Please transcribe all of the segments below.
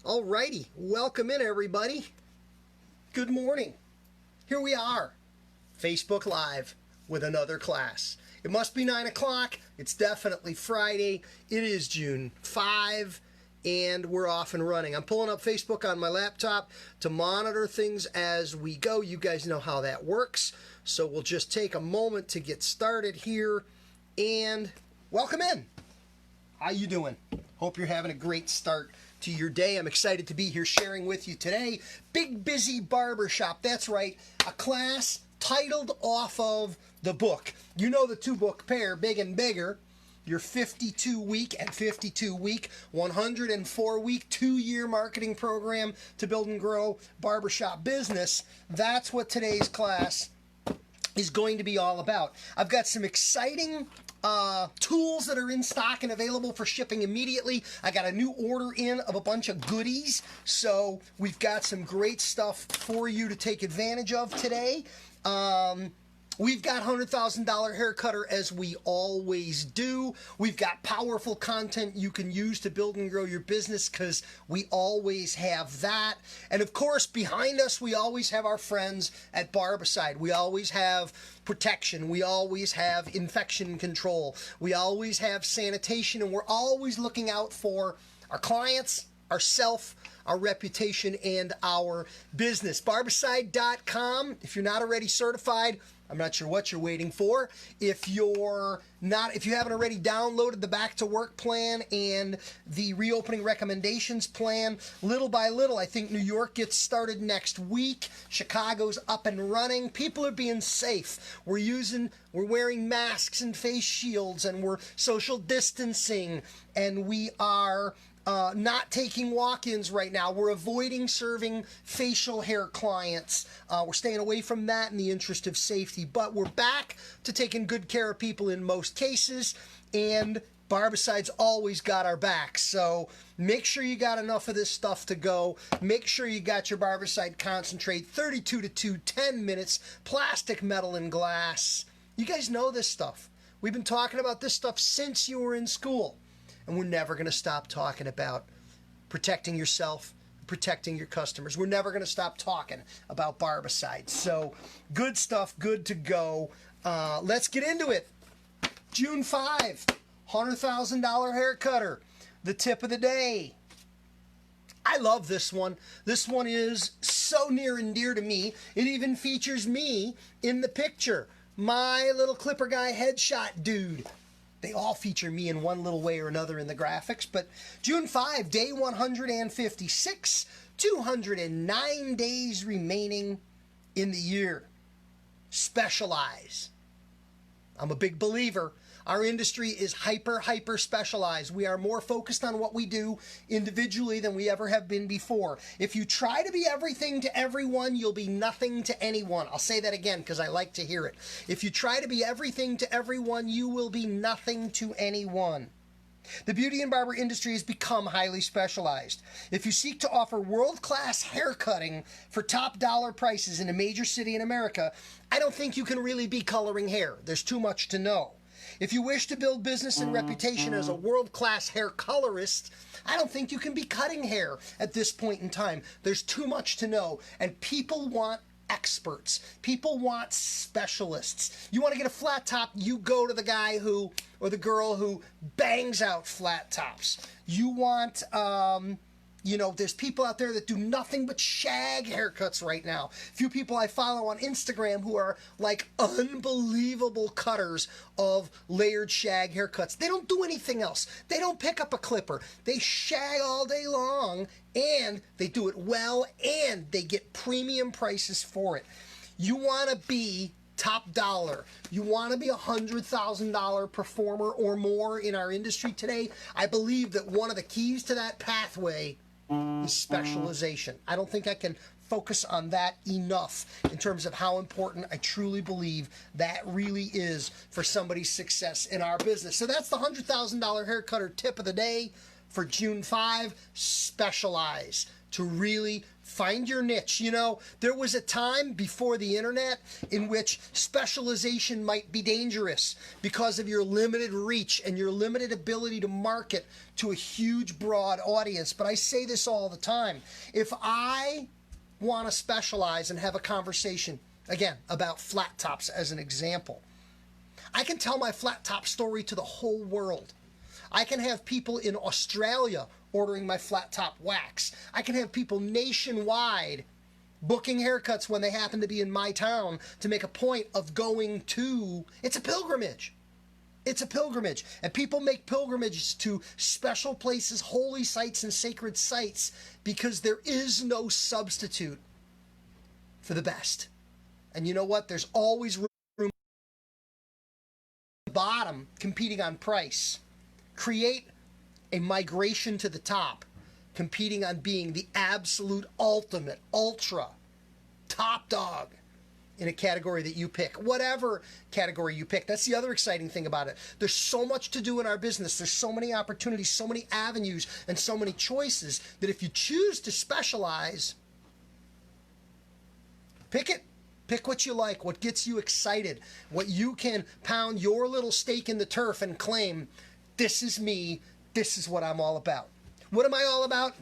Alrighty, welcome in everybody. Good morning. Here we are, Facebook Live with another class. It must be 9 o'clock. It's definitely Friday. It is June 5, and we're off and running. I'm pulling up Facebook on my laptop to monitor things as we go. You guys know how that works. So we'll just take a moment to get started here, and welcome in. How you doing? Hope you're having a great start to your day. I'm excited to be here sharing with you today. Big Busy Barbershop. That's right, a class titled off of the book. You know the two-book pair, Big and Bigger. Your 52-week and 52-week, 104-week, 2-year marketing program to build and grow barbershop business. That's what today's class is going to be all about. I've got some exciting tools that are in stock and available for shipping immediately. I got a new order in of a bunch of goodies, so we've got some great stuff for you to take advantage of today. We've got $100,000 hair cutter as we always do. We've got powerful content you can use to build and grow your business because we always have that. And of course, behind us, we always have our friends at Barbicide. We always have protection. We always have infection control. We always have sanitation, and we're always looking out for our clients, ourselves, our reputation, and our business. Barbicide.com. If you're not already certified, I'm not sure what you're waiting for. If you haven't already downloaded the Back to Work plan and the Reopening Recommendations plan, little by little, I think New York gets started next week. Chicago's up and running. People are being safe. We're wearing masks and face shields, and we're social distancing, and we are not taking walk-ins right now. We're avoiding serving facial hair clients. We're staying away from that in the interest of safety. But we're back to taking good care of people in most cases, and Barbicide's always got our back. So make sure you got enough of this stuff to go. Make sure you got your Barbicide concentrate, 32 to 2, 10 minutes, plastic, metal, and glass. You guys know this stuff. We've been talking about this stuff since you were in school. And we're never going to stop talking about protecting yourself, protecting your customers. We're never going to stop talking about Barbicide. So good stuff, good to go. Let's get into it. June 5, $100,000 hair cutter, the tip of the day. I love this one. This one is so near and dear to me. It even features me in the picture. My little clipper guy headshot dude. They all feature me in one little way or another in the graphics. But June 5, day 156, 209 days remaining in the year. Specialize. I'm a big believer. Our industry is hyper specialized. We are more focused on what we do individually than we ever have been before. If you try to be everything to everyone, you'll be nothing to anyone. I'll say that again because I like to hear it. If you try to be everything to everyone, you will be nothing to anyone. The beauty and barber industry has become highly specialized. If you seek to offer world-class haircutting for top dollar prices in a major city in America, I don't think you can really be coloring hair. There's too much to know. If you wish to build business and reputation as a world-class hair colorist, I don't think you can be cutting hair at this point in time. There's too much to know, and people want experts. People want specialists. You want to get a flat top, you go to the guy who, or the girl who bangs out flat tops. You want, there's people out there that do nothing but shag haircuts right now. Few people I follow on Instagram who are like unbelievable cutters of layered shag haircuts. They don't do anything else. They don't pick up a clipper. They shag all day long, and they do it well, and they get premium prices for it. You want to be top dollar. You want to be a $100,000 performer or more in our industry today. I believe that one of the keys to that pathway is specialization. I don't think I can focus on that enough in terms of how important I truly believe that really is for somebody's success in our business. So that's the $100,000 hair cutter tip of the day for June 5. Specialize. to really find your niche. You know, there was a time before the internet in which specialization might be dangerous because of your limited reach and your limited ability to market to a huge, broad audience. But I say this all the time. If I want to specialize and have a conversation, again, about flat tops as an example, I can tell my flat top story to the whole world. I can have people in Australia ordering my flat top wax. I can have people nationwide booking haircuts when they happen to be in my town to make a point of going to. It's a pilgrimage. It's a pilgrimage. And people make pilgrimages to special places, holy sites, and sacred sites because there is no substitute for the best. And you know what? There's always room bottom competing on price. Create a migration to the top, competing on being the absolute ultimate, ultra, top dog in a category that you pick, whatever category you pick. That's the other exciting thing about it. There's so much to do in our business. There's so many opportunities, so many avenues, and so many choices that if you choose to specialize, pick it. Pick what you like, what gets you excited, what you can pound your little stake in the turf and claim, this is me, this is what I'm all about. What am I all about?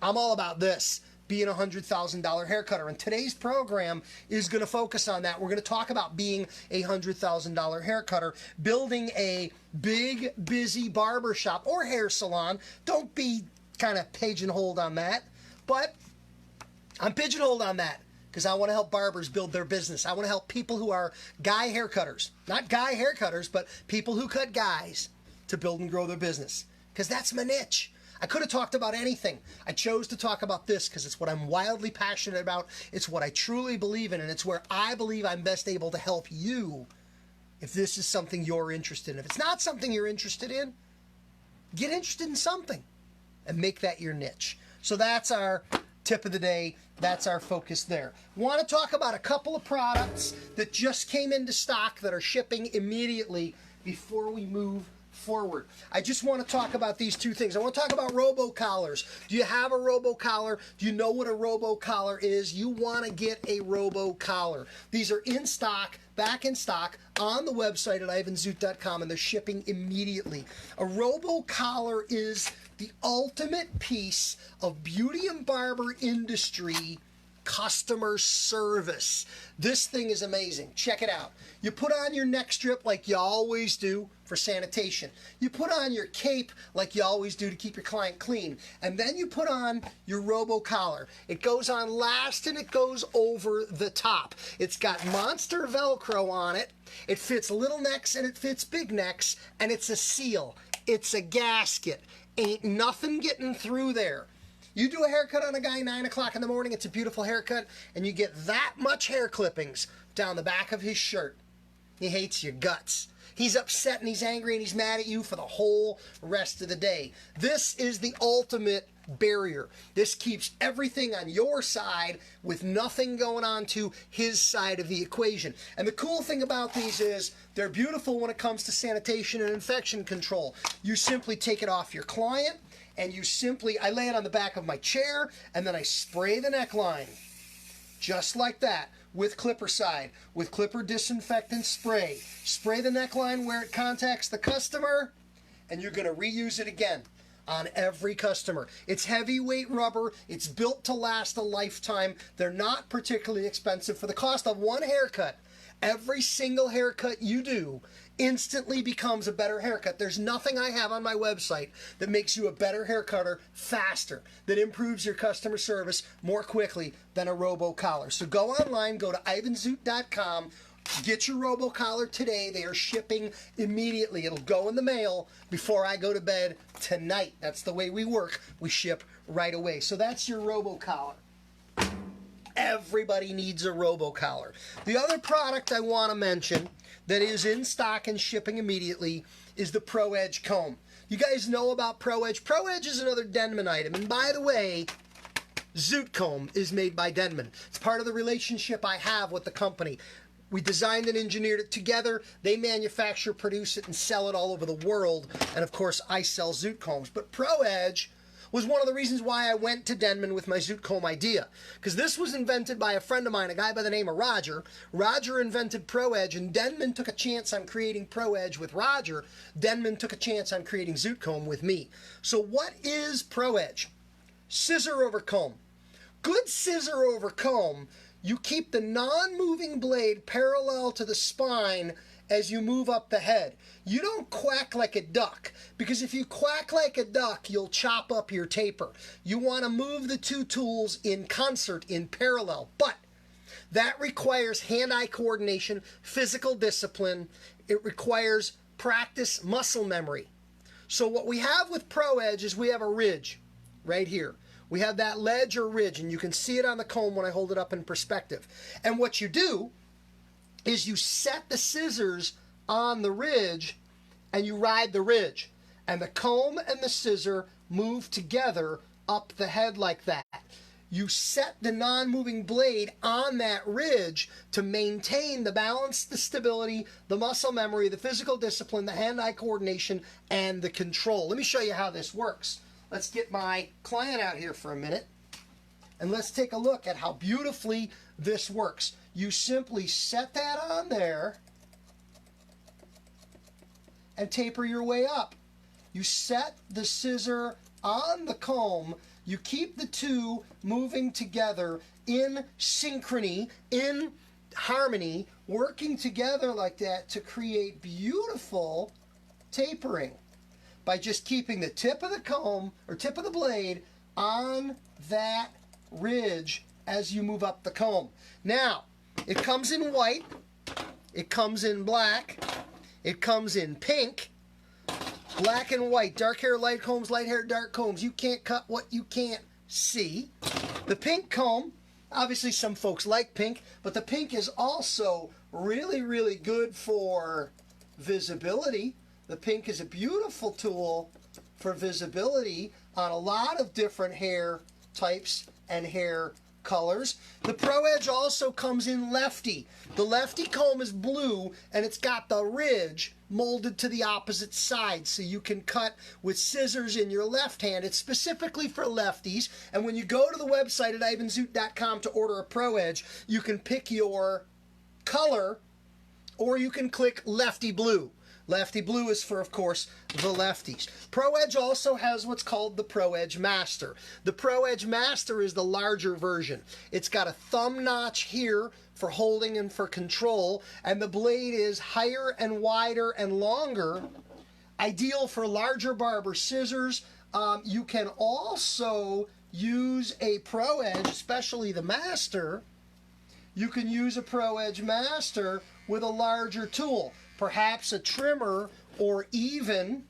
I'm all about this, being a $100,000 hair cutter. And today's program is going to focus on that. We're going to talk about being a $100,000 hair cutter, building a big, busy barbershop or hair salon. Don't be kind of pigeonholed on that, but I'm pigeonholed on that because I want to help barbers build their business. I want to help people who are guy hair cutters, not guy hair cutters, but people who cut guys to build and grow their business, because that's my niche. I could have talked about anything. I chose to talk about this because it's what I'm wildly passionate about. It's what I truly believe in, and it's where I believe I'm best able to help you if this is something you're interested in. If it's not something you're interested in, get interested in something and make that your niche. So that's our tip of the day. That's our focus there. Want to talk about a couple of products that just came into stock that are shipping immediately before we move forward. I just want to talk about these two things. I want to talk about Robo Collars. Do you have a Robo Collar? Do you know what a Robo Collar is? You want to get a Robo Collar. These are in stock, back in stock, on the website at ivanzoot.com, and they're shipping immediately. A Robo Collar is the ultimate piece of beauty and barber industry customer service. This thing is amazing. Check it out. You put on your neck strip like you always do for sanitation. You put on your cape like you always do to keep your client clean. And then you put on your Robo Collar. It goes on last and it goes over the top. It's got monster Velcro on it. It fits little necks and it fits big necks, and it's a seal. It's a gasket. Ain't nothing getting through there. You do a haircut on a guy 9 o'clock in the morning, it's a beautiful haircut, and you get that much hair clippings down the back of his shirt. He hates your guts. He's upset and he's angry and he's mad at you for the whole rest of the day. This is the ultimate barrier. This keeps everything on your side with nothing going on to his side of the equation. And the cool thing about these is they're beautiful when it comes to sanitation and infection control. You simply take it off your client, and I lay it on the back of my chair, and then I spray the neckline, just like that, with clipper side, with clipper disinfectant spray. Spray the neckline where it contacts the customer, and you're going to reuse it again on every customer. It's heavyweight rubber. It's built to last a lifetime. They're not particularly expensive. For the cost of one haircut, every single haircut you do instantly becomes a better haircut. There's nothing I have on my website that makes you a better hair cutter faster, that improves your customer service more quickly than a Robo Collar. So go online, go to ivanzoot.com, get your Robo Collar today. They are shipping immediately. It'll go in the mail before I go to bed tonight. That's the way we work. We ship right away. So that's your Robo Collar. Everybody needs a Robo Collar. The other product I want to mention that is in stock and shipping immediately is the Pro Edge comb. You guys know about Pro Edge. Pro Edge is another Denman item. And by the way, Zoot comb is made by Denman. It's part of the relationship I have with the company. We designed and engineered it together. They manufacture, produce it, and sell it all over the world. And of course, I sell Zoot combs. But Pro Edge was one of the reasons why I went to Denman with my zoot comb idea. Because this was invented by a friend of mine, a guy by the name of Roger. Roger invented Pro Edge, and Denman took a chance on creating Pro Edge with Roger. Denman took a chance on creating zoot comb with me. So what is Pro Edge? Scissor over comb. Good scissor over comb, you keep the non-moving blade parallel to the spine as you move up the head. You don't quack like a duck, because if you quack like a duck, you'll chop up your taper. You want to move the two tools in concert, in parallel, but that requires hand-eye coordination, physical discipline. It requires practice, muscle memory. So what we have with Pro Edge is we have a ridge right here. We have that ledge or ridge, and you can see it on the comb when I hold it up in perspective. And what you do is you set the scissors on the ridge and you ride the ridge. And the comb and the scissor move together up the head like that. You set the non-moving blade on that ridge to maintain the balance, the stability, the muscle memory, the physical discipline, the hand-eye coordination, and the control. Let me show you how this works. Let's get my client out here for a minute, and let's take a look at how beautifully this works. You simply set that on there and taper your way up. You set the scissor on the comb. You keep the two moving together in synchrony, in harmony, working together like that to create beautiful tapering by just keeping the tip of the comb or tip of the blade on that ridge as you move up the comb. Now, it comes in white, it comes in black, it comes in pink, black and white, dark hair, light combs, light hair, dark combs. You can't cut what you can't see. The pink comb, obviously some folks like pink, but the pink is also really, really good for visibility. The pink is a beautiful tool for visibility on a lot of different hair types and hair colors. The Pro Edge also comes in lefty. The lefty comb is blue and it's got the ridge molded to the opposite side, so you can cut with scissors in your left hand. It's specifically for lefties, and when you go to the website at ivanzoot.com to order a Pro Edge, you can pick your color or you can click lefty blue. Lefty blue is for, of course, the lefties. Pro Edge also has what's called the Pro Edge Master. The Pro Edge Master is the larger version. It's got a thumb notch here for holding and for control, and the blade is higher and wider and longer, ideal for larger barber scissors. You can also use a Pro Edge, especially the Master. You can use a Pro Edge Master with a larger tool, perhaps a trimmer, or even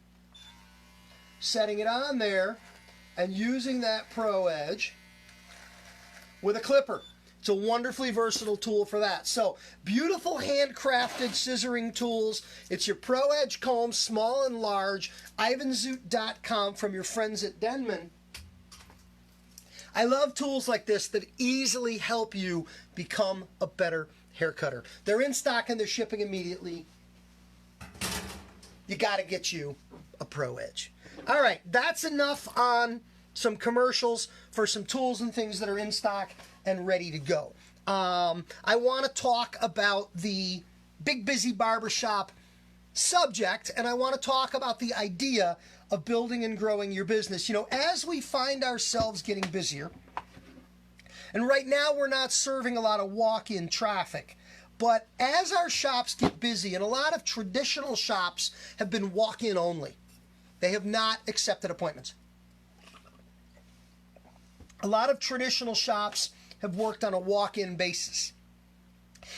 setting it on there and using that Pro Edge with a clipper. It's a wonderfully versatile tool for that. So, beautiful handcrafted scissoring tools. It's your Pro Edge comb, small and large, ivanzoot.com from your friends at Denman. I love tools like this that easily help you become a better hair cutter. They're in stock and they're shipping immediately. You got to get you a Pro Edge. All right, that's enough on some commercials for some tools and things that are in stock and ready to go. I want to talk about the Big Busy Barbershop subject, and I want to talk about the idea of building and growing your business. You know, as we find ourselves getting busier, and right now we're not serving a lot of walk-in traffic, but as our shops get busy, and a lot of traditional shops have been walk-in only, they have not accepted appointments. A lot of traditional shops have worked on a walk-in basis.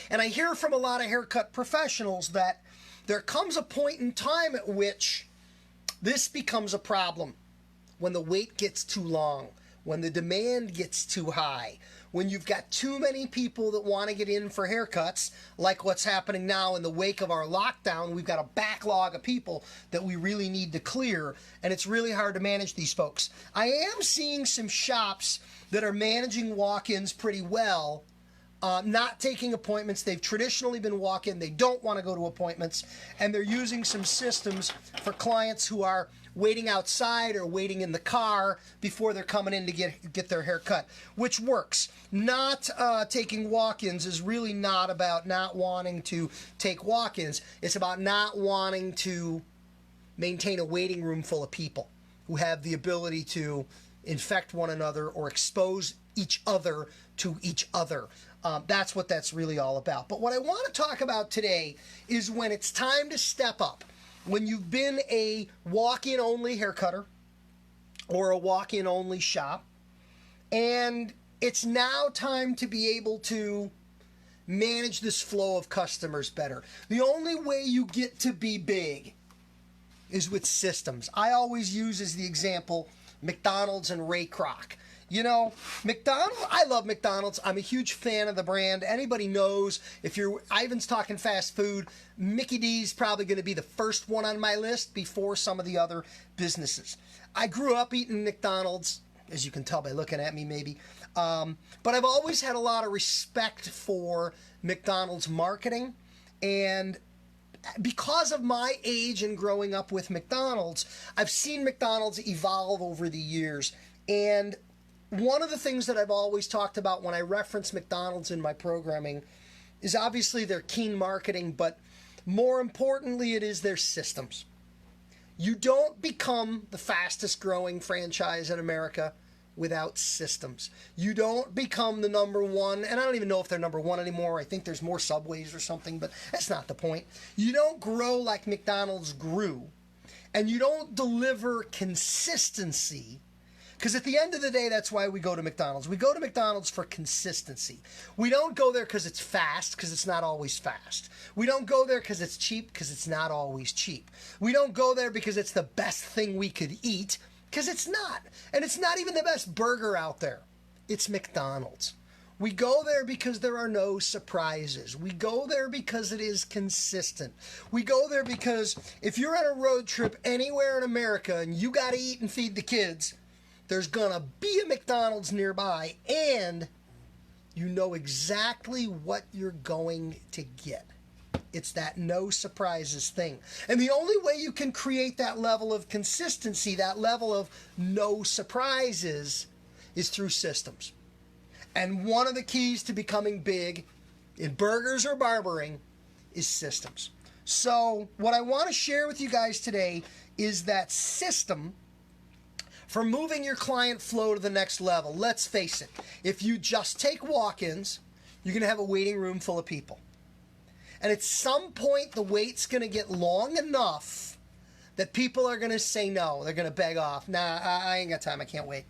And I hear from a lot of haircut professionals that there comes a point in time at which this becomes a problem. When the wait gets too long, when the demand gets too high, when you've got too many people that want to get in for haircuts, like what's happening now in the wake of our lockdown. We've got a backlog of people that we really need to clear, and it's really hard to manage these folks. I am seeing some shops that are managing walk-ins pretty well, not taking appointments. They've traditionally been walk-in. They don't want to go to appointments, and they're using some systems for clients who are waiting outside or waiting in the car before they're coming in to get their hair cut, which works. Not taking walk-ins is really not about not wanting to take walk-ins. It's about not wanting to maintain a waiting room full of people who have the ability to infect one another or expose each other to each other. That's what that's really all about. But what I want to talk about today is when it's time to step up. When you've been a walk-in only hair cutter or a walk-in only shop, and it's now time to be able to manage this flow of customers better. The only way you get to be big is with systems. I always use as the example McDonald's and Ray Kroc. You know, I love McDonald's. I'm a huge fan of the brand. Anybody knows, if you're Ivan's talking fast food, Mickey D's probably going to be the first one on my list before some of the other businesses. I grew up eating McDonald's, as you can tell by looking at me maybe. But I've always had a lot of respect for McDonald's marketing. And because of my age and growing up with McDonald's, I've seen McDonald's evolve over the years. And one of the things that I've always talked about when I reference McDonald's in my programming is obviously their keen marketing, but more importantly, it is their systems. You don't become the fastest growing franchise in America without systems. You don't become the number one, and I don't even know if they're number one anymore. I think there's more Subways or something, but that's not the point. You don't grow like McDonald's grew, and you don't deliver consistency. Because at the end of the day, that's why we go to McDonald's. We go to McDonald's for consistency. We don't go there because it's fast, because it's not always fast. We don't go there because it's cheap, because it's not always cheap. We don't go there because it's the best thing we could eat, because it's not. And it's not even the best burger out there. It's McDonald's. We go there because there are no surprises. We go there because it is consistent. We go there because if you're on a road trip anywhere in America and you got to eat and feed the kids, there's going to be a McDonald's nearby, and you know exactly what you're going to get. It's that no surprises thing. And the only way you can create that level of consistency, that level of no surprises, is through systems. And one of the keys to becoming big in burgers or barbering is systems. So what I want to share with you guys today is that system for moving your client flow to the next level. Let's face it, if you just take walk-ins, you're going to have a waiting room full of people. And at some point, the wait's going to get long enough that people are going to say no. They're going to beg off. Nah, I ain't got time. I can't wait.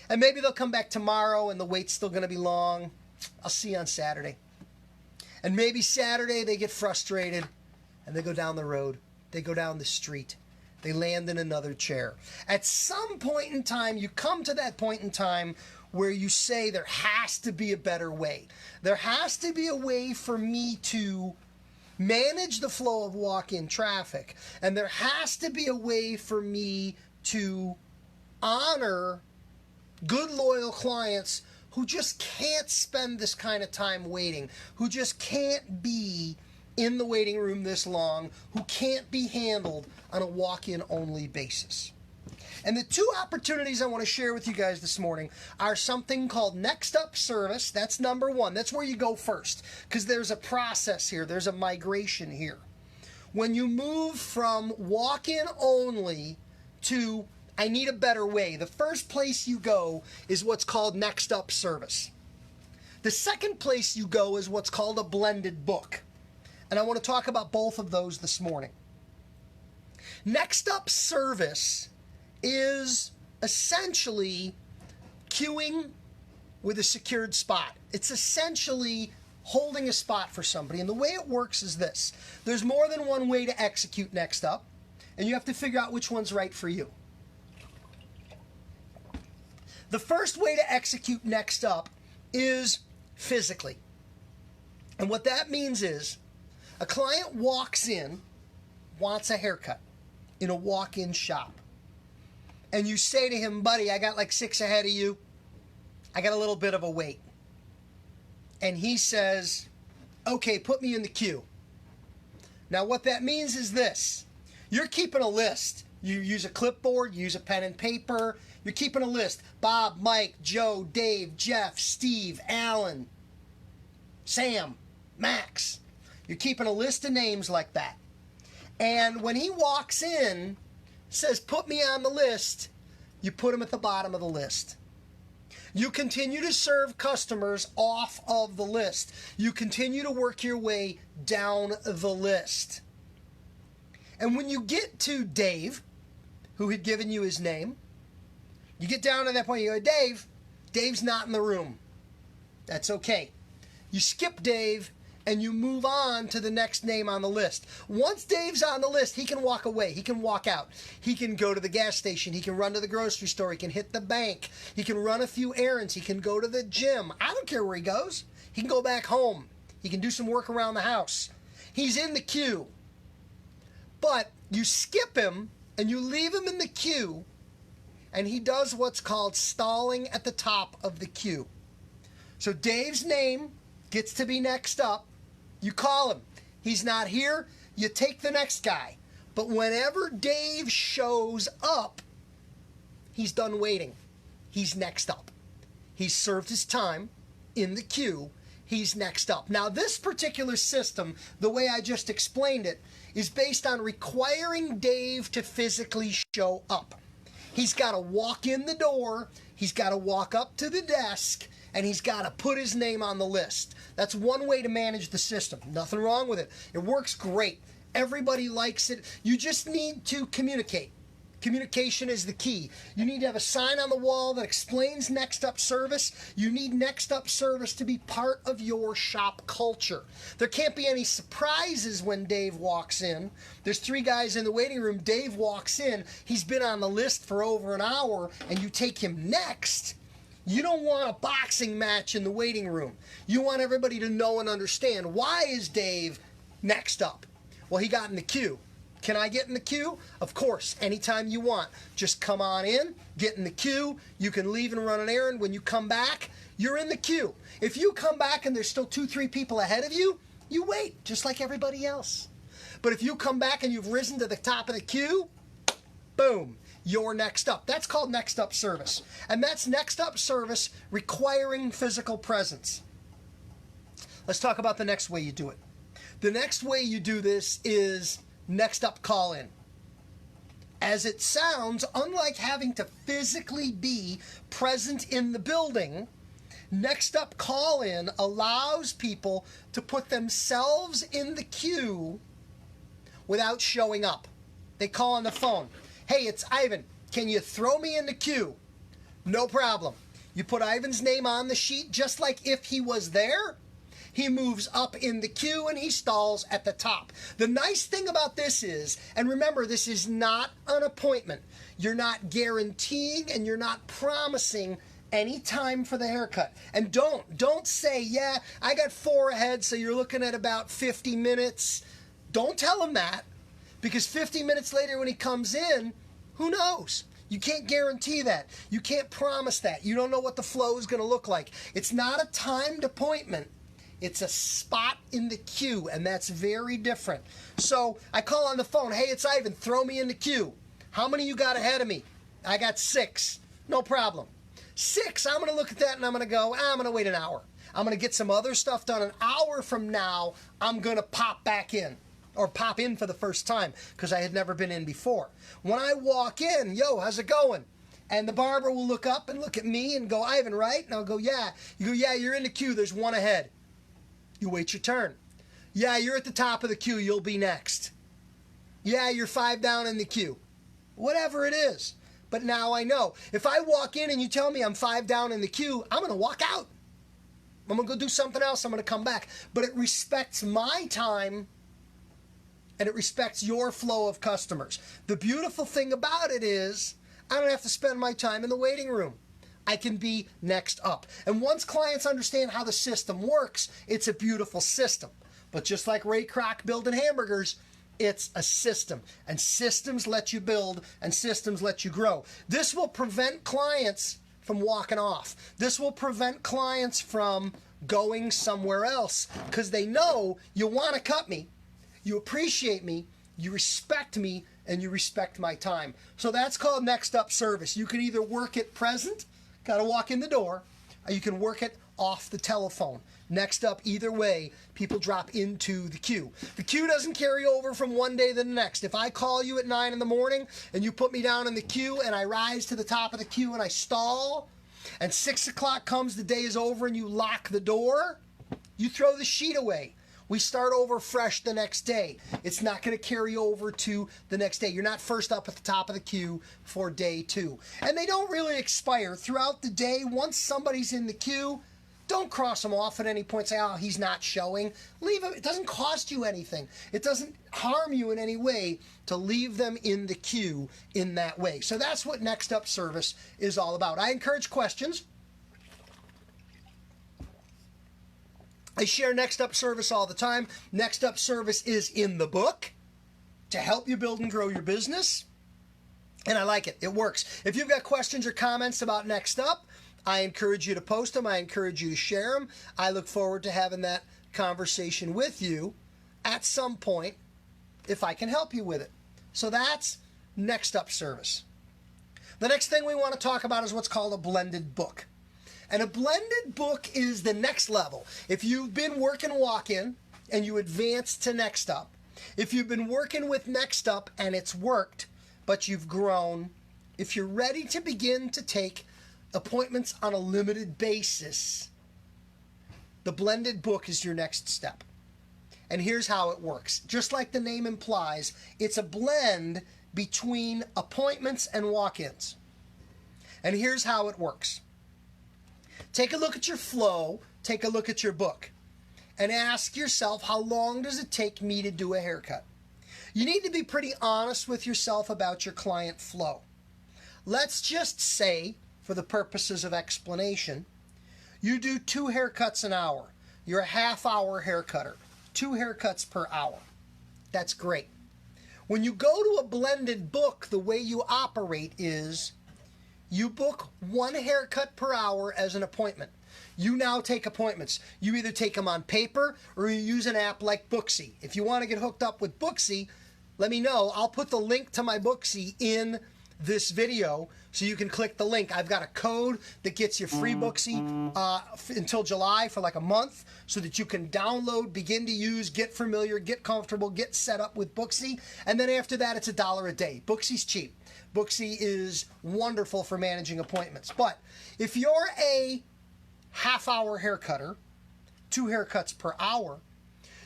And maybe they'll come back tomorrow and the wait's still going to be long. I'll see you on Saturday. And maybe Saturday they get frustrated and they go down the road. They go down the street. They land in another chair. At some point in time, you come to that point in time where you say there has to be a better way. There has to be a way for me to manage the flow of walk-in traffic. And there has to be a way for me to honor good, loyal clients who just can't spend this kind of time waiting, who just can't be in the waiting room this long, who can't be handled on a walk-in only basis. And the two opportunities I want to share with you guys this morning are something called Next Up Service. That's number one. That's where you go first, because there's a process here. There's a migration here. When you move from walk-in only to I need a better way, the first place you go is what's called Next Up Service. The second place you go is what's called a blended book. And I want to talk about both of those this morning. Next Up Service is essentially queuing with a secured spot. It's essentially holding a spot for somebody. And the way it works is this. There's more than one way to execute Next Up, and you have to figure out which one's right for you. The first way to execute Next Up is physically. And what that means is a client walks in, wants a haircut in a walk-in shop. And you say to him, buddy, I got like 6 ahead of you. I got a little bit of a wait. And he says, okay, put me in the queue. Now what that means is this. You're keeping a list. You use a clipboard, you use a pen and paper. You're keeping a list. Bob, Mike, Joe, Dave, Jeff, Steve, Alan, Sam, Max. You're keeping a list of names like that. And when he walks in, says, put me on the list, you put him at the bottom of the list. You continue to serve customers off of the list. You continue to work your way down the list. And when you get to Dave, who had given you his name, you get down to that point, you go, Dave, Dave's not in the room. That's okay. You skip Dave and you move on to the next name on the list. Once Dave's on the list, he can walk away. He can walk out. He can go to the gas station. He can run to the grocery store. He can hit the bank. He can run a few errands. He can go to the gym. I don't care where he goes. He can go back home. He can do some work around the house. He's in the queue. But you skip him and you leave him in the queue, and he does what's called stalling at the top of the queue. So Dave's name gets to be next up. You call him. He's not here. You take the next guy. But whenever Dave shows up, he's done waiting. He's next up. He's served his time in the queue. He's next up. Now, this particular system, the way I just explained it, is based on requiring Dave to physically show up. He's got to walk in the door. He's got to walk up to the desk, and he's got to put his name on the list. That's one way to manage the system. Nothing wrong with it. It works great. Everybody likes it. You just need to communicate. Communication is the key. You need to have a sign on the wall that explains next up service. You need next up service to be part of your shop culture. There can't be any surprises when Dave walks in. There's 3 guys in the waiting room. Dave walks in. He's been on the list for over an hour, and you take him next. You don't want a boxing match in the waiting room. You want everybody to know and understand, why is Dave next up? Well, he got in the queue. Can I get in the queue? Of course, anytime you want. Just come on in, get in the queue. You can leave and run an errand. When you come back, you're in the queue. If you come back and there's still 2-3 people ahead of you, you wait, just like everybody else. But if you come back and you've risen to the top of the queue, boom, you're next up. That's called next up service. And that's next up service requiring physical presence. Let's talk about the next way you do it. The next way you do this is next up call-in. As it sounds, unlike having to physically be present in the building, next up call-in allows people to put themselves in the queue without showing up. They call on the phone. Hey, it's Ivan. Can you throw me in the queue? No problem. You put Ivan's name on the sheet just like if he was there. He moves up in the queue and he stalls at the top. The nice thing about this is, and remember, this is not an appointment. You're not guaranteeing and you're not promising any time for the haircut. And don't say, yeah, I got 4 ahead, so you're looking at about 50 minutes. Don't tell him that, because 50 minutes later when he comes in, who knows? You can't guarantee that. You can't promise that. You don't know what the flow is going to look like. It's not a timed appointment. It's a spot in the queue, and that's very different. So I call on the phone. Hey, it's Ivan. Throw me in the queue. How many you got ahead of me? I got 6. No problem. 6, I'm going to look at that, and I'm going to go, I'm going to wait an hour. I'm going to get some other stuff done. An hour from now, I'm going to pop back in, or pop in for the first time, because I had never been in before. When I walk in, yo, how's it going? And the barber will look up and look at me and go, Ivan, right? And I'll go, yeah. You go, yeah, you're in the queue. There's 1 ahead. You wait your turn. Yeah, you're at the top of the queue. You'll be next. Yeah, you're 5 down in the queue. Whatever it is. But now I know. If I walk in and you tell me I'm 5 down in the queue, I'm going to walk out. I'm going to go do something else. I'm going to come back. But it respects my time and it respects your flow of customers. The beautiful thing about it is I don't have to spend my time in the waiting room. I can be next up. And once clients understand how the system works, it's a beautiful system. But just like Ray Kroc building hamburgers, it's a system. And systems let you build, and systems let you grow. This will prevent clients from walking off. This will prevent clients from going somewhere else, because they know you want to cut me, you appreciate me, you respect me, and you respect my time. So that's called next up service. You can either work it present, got to walk in the door, or you can work it off the telephone. Next up, either way, people drop into the queue. The queue doesn't carry over from one day to the next. If I call you at 9 in the morning and you put me down in the queue and I rise to the top of the queue and I stall, and 6 o'clock comes, the day is over, and you lock the door, you throw the sheet away. We start over fresh the next day. It's not going to carry over to the next day. You're not first up at the top of the queue for day 2. And they don't really expire throughout the day. Once somebody's in the queue, don't cross them off at any point. Say, oh, he's not showing. Leave them. It doesn't cost you anything. It doesn't harm you in any way to leave them in the queue in that way. So that's what next up service is all about. I encourage questions. I share next up service all the time. Next up service is in the book to help you build and grow your business. And I like it. It works. If you've got questions or comments about next up, I encourage you to post them. I encourage you to share them. I look forward to having that conversation with you at some point if I can help you with it. So that's next up service. The next thing we want to talk about is what's called a blended book. And a blended book is the next level. If you've been working walk-in and you advance to next up, if you've been working with next up and it's worked, but you've grown, if you're ready to begin to take appointments on a limited basis, the blended book is your next step. And here's how it works. Just like the name implies, it's a blend between appointments and walk-ins. And here's how it works. Take a look at your flow, take a look at your book, and ask yourself, how long does it take me to do a haircut? You need to be pretty honest with yourself about your client flow. Let's just say, for the purposes of explanation, you do 2 haircuts an hour. You're a half-hour haircutter, 2 haircuts per hour. That's great. When you go to a blended book, the way you operate is you book 1 haircut per hour as an appointment. You now take appointments. You either take them on paper or you use an app like Booksy. If you want to get hooked up with Booksy, let me know. I'll put the link to my Booksy in this video so you can click the link. I've got a code that gets you free Booksy until July for like a month so that you can download, begin to use, get familiar, get comfortable, get set up with Booksy. And then after that, it's $1 a day. Booksy's cheap. Booksy is wonderful for managing appointments. But if you're a half-hour haircutter, 2 haircuts per hour,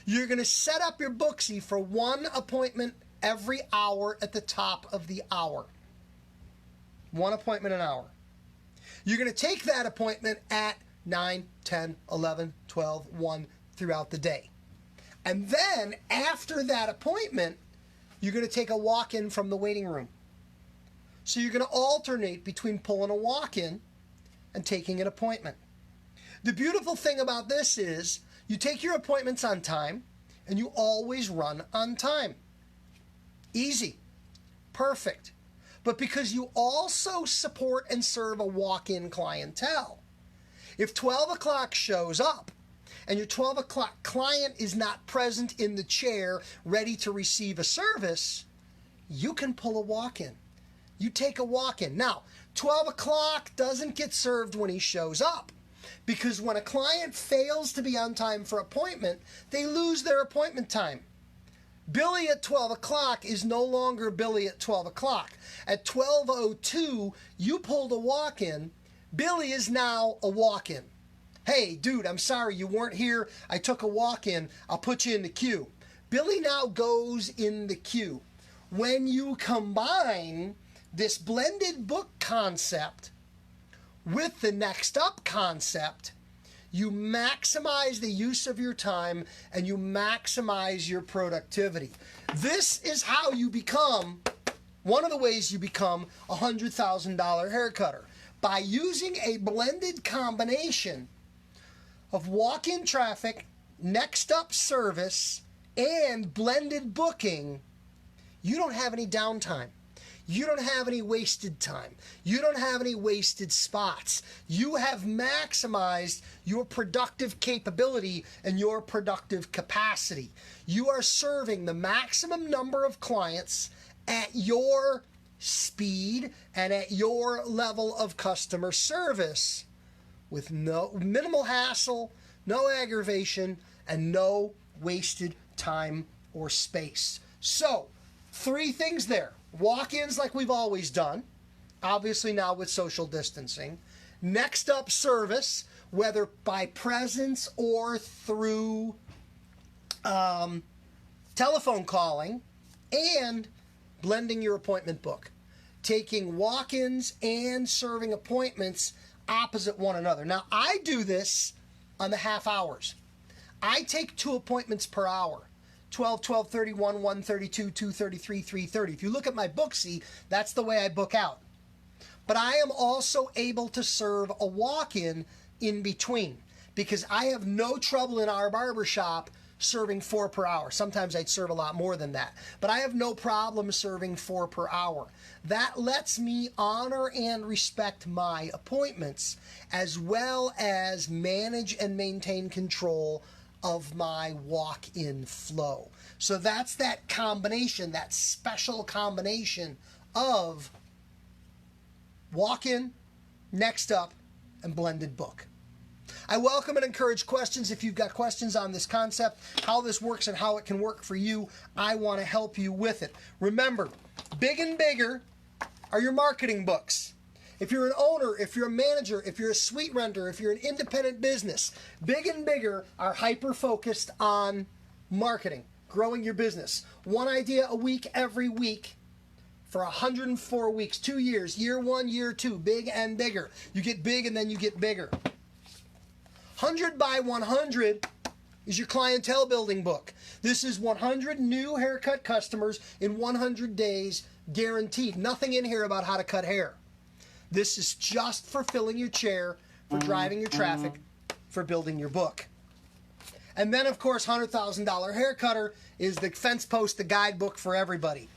you're going to set up your Booksy for 1 appointment every hour at the top of the hour. 1 appointment an hour. You're going to take that appointment at 9, 10, 11, 12, 1 throughout the day. And then after that appointment, you're going to take a walk-in from the waiting room. So you're going to alternate between pulling a walk-in and taking an appointment. The beautiful thing about this is you take your appointments on time and you always run on time. Easy. Perfect. But because you also support and serve a walk-in clientele, if 12 o'clock shows up and your 12 o'clock client is not present in the chair ready to receive a service, you can pull a walk-in. You take a walk-in. Now, 12 o'clock doesn't get served when he shows up because when a client fails to be on time for appointment, they lose their appointment time. Billy at 12 o'clock is no longer Billy at 12 o'clock. At 12:02, you pulled a walk-in. Billy is now a walk-in. Hey, dude, I'm sorry you weren't here. I took a walk-in. I'll put you in the queue. Billy now goes in the queue. When you combine this blended book concept with the next up concept, you maximize the use of your time and you maximize your productivity. This is how you become, one of the ways you become a $100,000 hair cutter, by using a blended combination of walk-in traffic, next up service, and blended booking. You don't have any downtime. You don't have any wasted time. You don't have any wasted spots. You have maximized your productive capability and your productive capacity. You are serving the maximum number of clients at your speed and at your level of customer service with no minimal hassle, no aggravation, and no wasted time or space. So, 3 things there. Walk-ins like we've always done, obviously now with social distancing. Next up, service, whether by presence or through telephone calling, and blending your appointment book. Taking walk-ins and serving appointments opposite one another. Now, I do this on the half hours. I take 2 appointments per hour. 12, 12:30, 1, 1:32, 2:33, 3:30. If you look at my book, see, that's the way I book out. But I am also able to serve a walk-in in between because I have no trouble in our barbershop serving 4 per hour. Sometimes I'd serve a lot more than that, but I have no problem serving 4 per hour. That lets me honor and respect my appointments as well as manage and maintain control of my walk-in flow. So that's that combination, that special combination of walk-in, next up, and blended book. I welcome and encourage questions. If you've got questions on this concept, how this works and how it can work for you, I want to help you with it. Remember, big and bigger are your marketing books. If you're an owner, if you're a manager, if you're a suite renter, if you're an independent business, big and bigger are hyper-focused on marketing, growing your business. 1 idea a week, every week, for 104 weeks, 2 years, year 1, year 2, big and bigger. You get big and then you get bigger. 100 by 100 is your clientele building book. This is 100 new haircut customers in 100 days guaranteed. Nothing in here about how to cut hair. This is just for filling your chair, for driving your traffic, for building your book. And then, of course, $100,000 Hair Cutter is the fence post, the guidebook for everybody.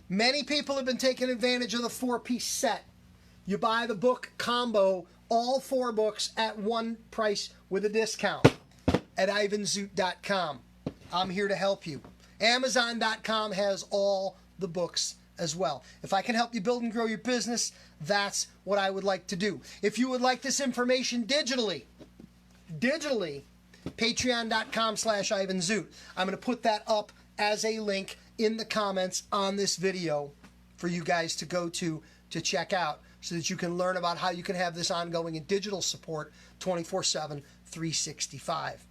Many people have been taking advantage of the 4-piece set. You buy the book combo, all 4 books at one price with a discount at ivanzoot.com. I'm here to help you. Amazon.com has all the books as well. If I can help you build and grow your business, that's what I would like to do. If you would like this information digitally, patreon.com/ivanzoot. I'm going to put that up as a link in the comments on this video for you guys to go to check out so that you can learn about how you can have this ongoing and digital support 24/7, 365.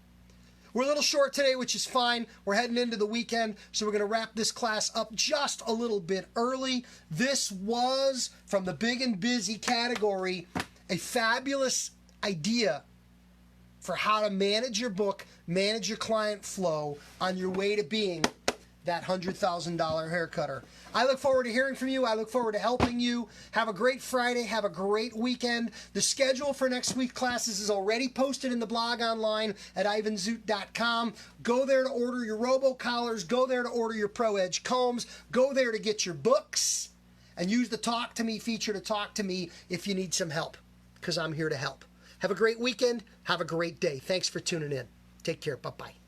We're a little short today, which is fine. We're heading into the weekend, so we're going to wrap this class up just a little bit early. This was, from the big and busy category, a fabulous idea for how to manage your book, manage your client flow on your way to being that $100,000 hair cutter. I look forward to hearing from you. I look forward to helping you. Have a great Friday. Have a great weekend. The schedule for next week's classes is already posted in the blog online at ivanzoot.com. Go there to order your Robo Collars. Go there to order your Pro Edge combs. Go there to get your books. And use the Talk to Me feature to talk to me if you need some help, because I'm here to help. Have a great weekend. Have a great day. Thanks for tuning in. Take care. Bye-bye.